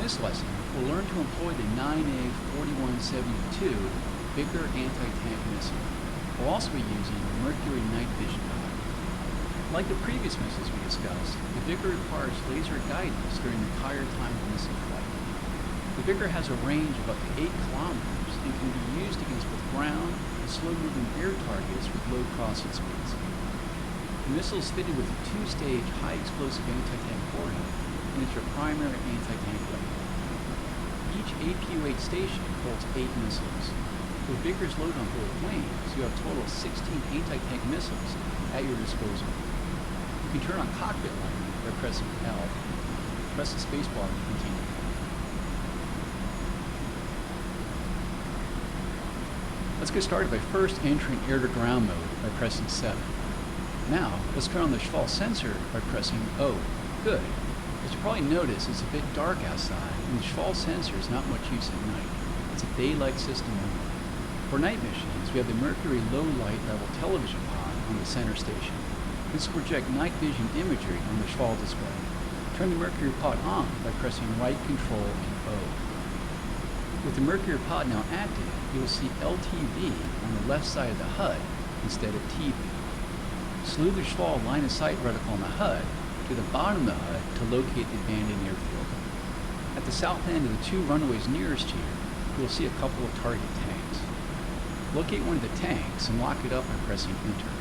this lesson, we'll learn to employ the 9A4172 Vickers anti-tank missile. We'll also be using the Mercury night vision pod. Like the previous missiles we discussed, the Vickers requires laser guidance during the entire time of missile flight. The Vickers has a range of up to 8 kilometers and can be used against both ground and slow-moving air targets with low crossing speeds. The missile is fitted with a 2-stage high-explosive anti-tank warhead and is your primary anti-tank weapon. Each APU-8 station holds 8 missiles. With Vickers load on both wings, you have a total of 16 anti-tank missiles at your disposal. You can turn on cockpit lighting by pressing L. Press the spacebar to continue. Let's get started by first entering air-to-ground mode by pressing 7. Now, let's turn on the Schwall sensor by pressing O. Good. As you probably notice, it's a bit dark outside, and the Schwall sensor is not much use at night. It's a daylight system only. For night missions, we have the Mercury low light level television pod on the center station. This will project night vision imagery on the Schwall display. Turn the Mercury pod on by pressing right control and O. With the Mercury pod now active, you will see LTV on the left side of the HUD instead of TV. Slew the Schwall line of sight reticle on the HUD to the bottom of the HUD to locate the abandoned airfield. At the south end of the 2 runways nearest you, you will see a couple of target tanks. Locate one of the tanks and lock it up by pressing Enter.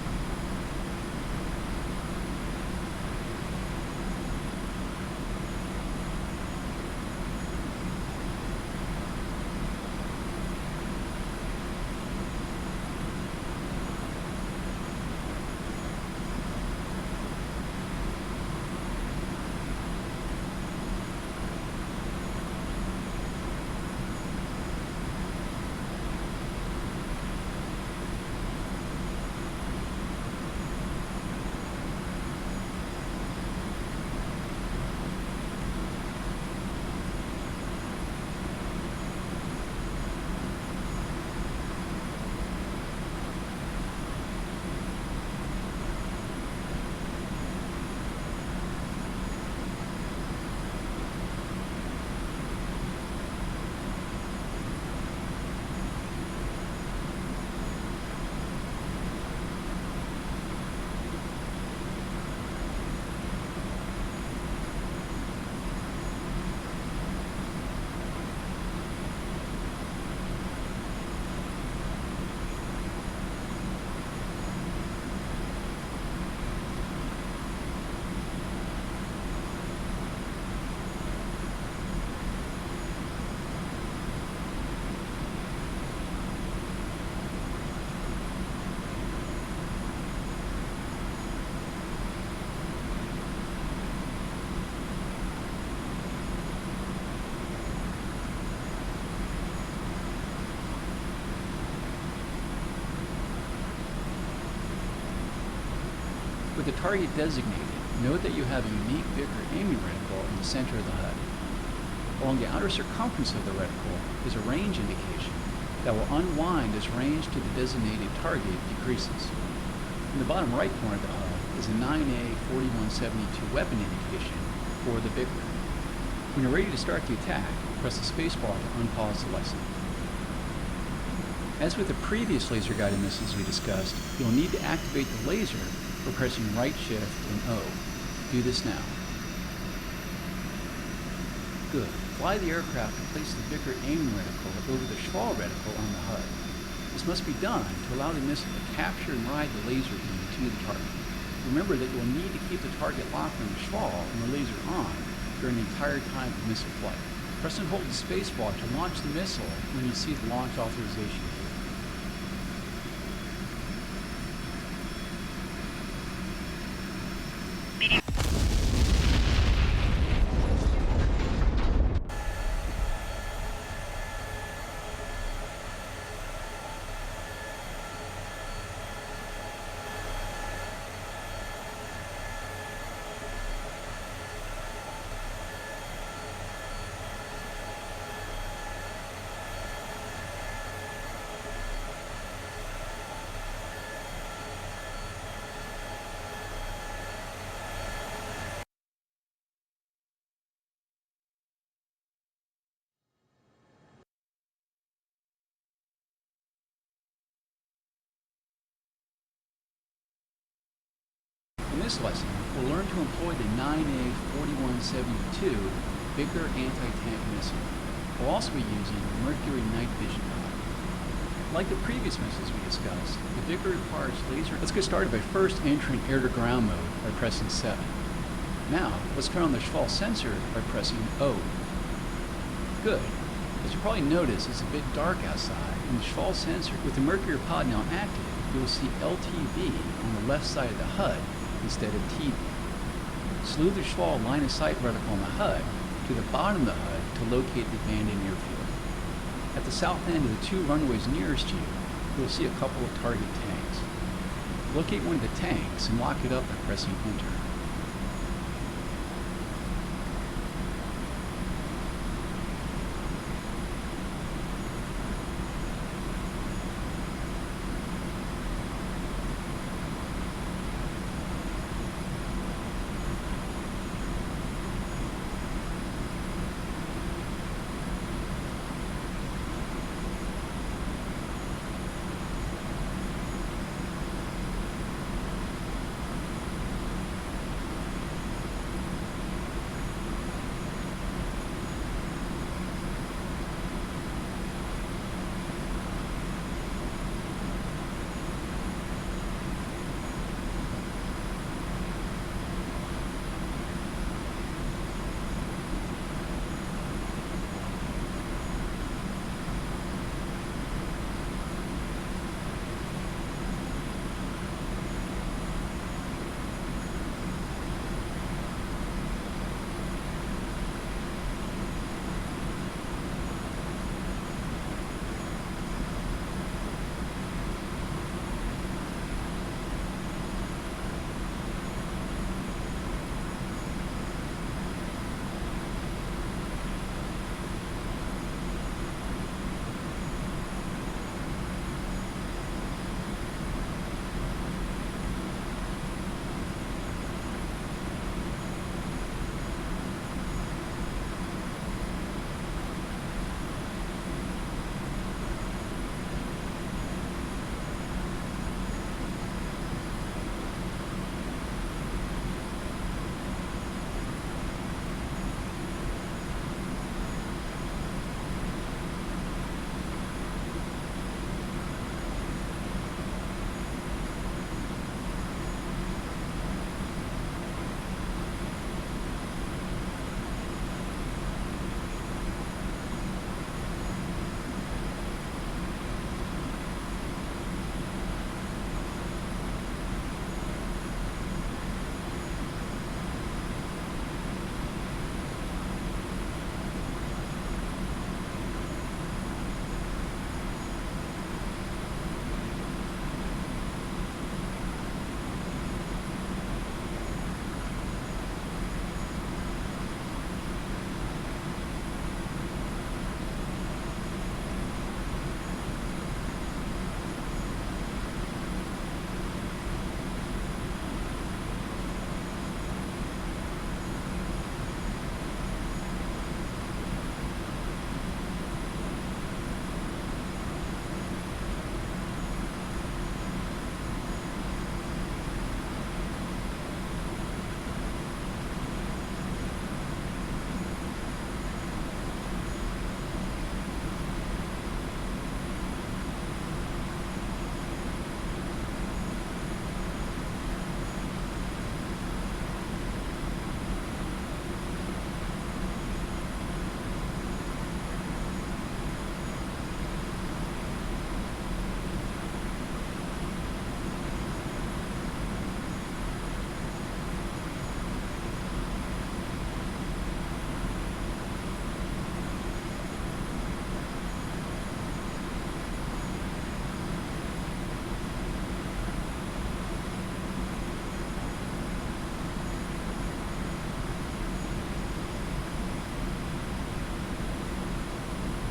With the target designated, note that you have a unique Vickers aiming reticle in the center of the HUD. Along the outer circumference of the reticle is a range indication that will unwind as range to the designated target decreases. In the bottom right corner of the HUD is a 9A4172 weapon indication for the Vickers. When you're ready to start the attack, press the spacebar to unpause the lesson. As with the previous laser-guided missiles we discussed, you'll need to activate the laser by pressing right shift and O. Do this now. Good. Fly the aircraft and place the Vickers aiming reticle over the Schwall reticle on the HUD. This must be done to allow the missile to capture and ride the laser beam to the target. Remember that you will need to keep the target locked on the Schwall and the laser on during the entire time of missile flight. Press and hold the spacebar to launch the missile when you see the launch authorization. this lesson, we'll learn to employ the 9A4172 Bigger anti-tank missile. We'll also be using Mercury night vision pod. Like the previous missiles we discussed, the Bigger requires laser. Let's get started by first entering air-to-ground mode by pressing 7. Now, let's turn on the Schwall sensor by pressing O. Good. As you probably noticed, it's a bit dark outside, and the Schwall sensor, with the Mercury pod now active, you will see LTV on the left side of the HUD instead of TV. Slew the Schwall line of sight reticle on the HUD to the bottom of the HUD to locate the abandoned airfield. At the south end of the 2 runways nearest you, you will see a couple of target tanks. Locate one of the tanks and lock it up by pressing Enter.